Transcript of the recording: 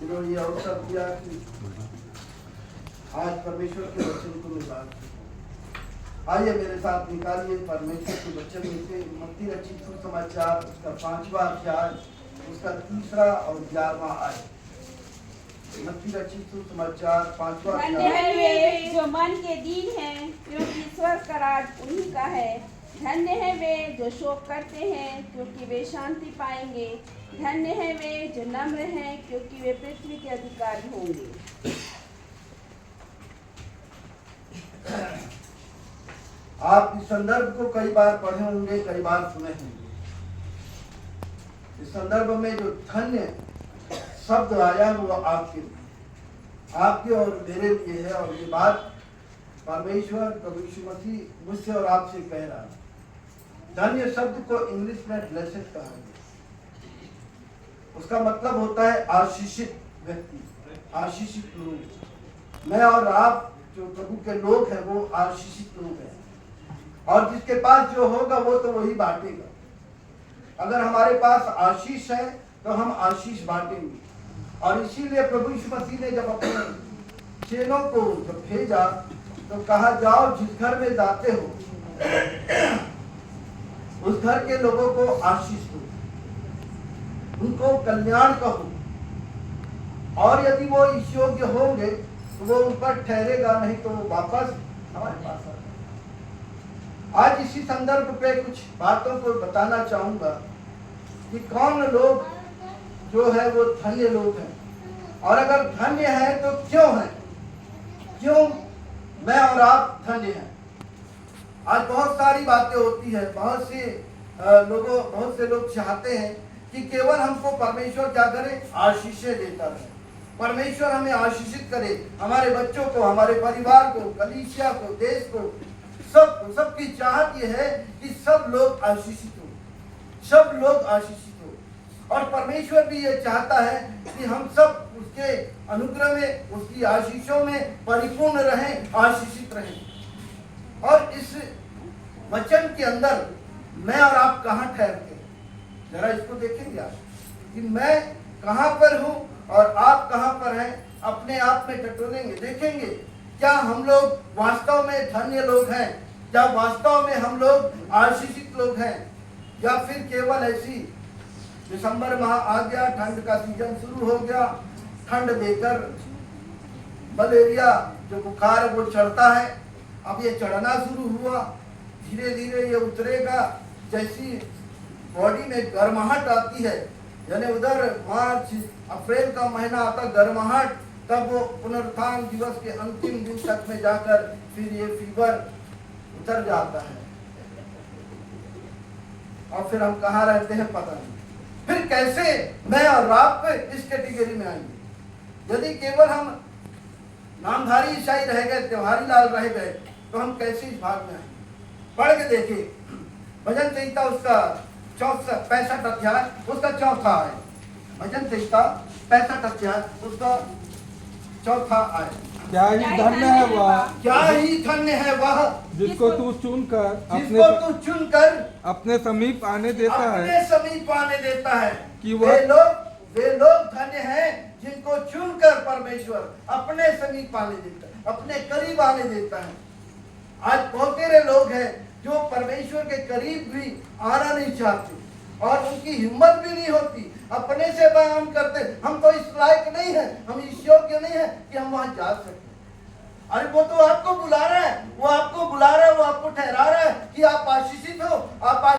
जिन्होंने ये अवसर दिया कि आज परमेश्वर के वचन को मैं बात करूं। आइए मेरे साथ निकालिए परमेश्वर के वचन में से मत्ती रचित सुसमाचार उसका 5वां अध्याय उसका 3रा और 11वां आयत। मत्ती रचित सुसमाचार 5वां धन्य है वे जो मन के दीन हैं, क्योंकि स्वर्ग का राज उन्हीं का है। धन्य है वे जो शोक करते हैं, क्योंकि वे शांति पाएंगे। धन्य है वे जो नम्र हैं, क्योंकि वे पृथ्वी के अधिकारी होंगे। आप इस संदर्भ को कई बार पढ़े होंगे, कई बार सुने होंगे। इस संदर्भ में जो धन्य शब्द आया वो आपके और मेरे लिए है। और ये बात परमेश्वर प्रभु यीशु मसीह मुझसे और आपसे कह रहा है। धन्य शब्द को इंग्लिश में ब्लेसेड कहा गया। उसका मतलब होता है आशीषित व्यक्ति, आशीषित लोग। मैं और आप जो प्रभु के लोग हैं वो आशीषित लोग हैं, और जिसके पास जो होगा वो तो वही बांटेगा। अगर हमारे पास आशीष है तो हम आशीष बांटेंगे। और इसीलिए प्रभु यीशु मसीह ने जब अपने चेलों को जब भेजा तो कहा, जाओ जिस घर में जाते हो उस घर के लोगों को आशीष दो, उनको कल्याण कहो, और यदि वो इस योग्य होंगे तो वो उन पर ठहरेगा, नहीं तो वो वापस हमारे पास आएगा। आज इसी संदर्भ पे कुछ बातों को बताना चाहूंगा कि कौन लोग जो है वो धन्य लोग हैं, और अगर धन्य है तो क्यों है, क्यों मैं और आप धन्य हैं। आज बहुत सारी बातें होती है, बहुत से लोग चाहते हैं कि केवल हमको परमेश्वर क्या करे, आशीषें देता रहे। परमेश्वर हमें आशीषित करे, हमारे बच्चों को, हमारे परिवार को, कलीसिया को, देश को, सबकी चाहत ये है कि सब लोग आशीषित हो, सब लोग आशीषित हो। और परमेश्वर भी ये चाहता है कि हम सब उसके अनुग्रह में, उसकी आशीषों में परिपूर्ण रहें, आशीषित रहें। और इस वचन के अंदर मैं और आप कहाँ ठहरते हैं, जरा इसको देखेंगे आप कि मैं कहाँ पर हूँ और आप कहाँ पर हैं। अपने आप में टटोलेंगे, देखेंगे क्या हम लोग वास्तव में धन्य लोग हैं, क्या वास्तव में हम लोग आशीषित लोग हैं, या फिर केवल ऐसी दिसंबर माह आ गया, ठंड का सीजन शुरू हो गया, ठंड देकर मलेरिया जो बुखार है वो चढ़ता है। अब ये चढ़ना शुरू हुआ, धीरे धीरे ये उतरेगा। जैसी बॉडी में गर्माहट आती है, यानी उधर मार्च अप्रैल का महीना आता गर्माहट, तब वो पुनरुत्थान दिवस के अंतिम दिन तक में जाकर फिर ये फीवर उतर जाता है, और फिर हम कहाँ रहते हैं पता नहीं। फिर कैसे मैं और आप इस कैटेगरी में आएंगे। यदि केवल हम नामधारी ईसाई रह गए, त्योहारी लाल रह गए, तो हम कैसे इस भाग में आएंगे। पढ़ के देखिए भजन संहिता उसका 65 अध्याय उसका 4था है। भजन संहिता 65 अध्याय उसका 4था है। क्या ही धन्य है वह, क्या ही धन्य है वह जिसको तू चुनकर अपने समीप आने देता है, अपने समीप आने देता है। कि वे लोग धन्य हैं जिनको चुनकर परमेश्वर अपने समीप आने देता है, अपने करीब आने देता है। आज बहुत सारे लोग हैं जो परमेश्वर के करीब भी आना नहीं चाहते, और उनकी हिम्मत भी नहीं होती, अपने से बयान करते हम तो इस लायक नहीं है, हम इस योग्य नहीं है कि हम वहां जा सकें। अरे वो तो आपको बुला रहा है, वो आपको बुला रहा है, वो आपको ठहरा रहा है कि आप आशीष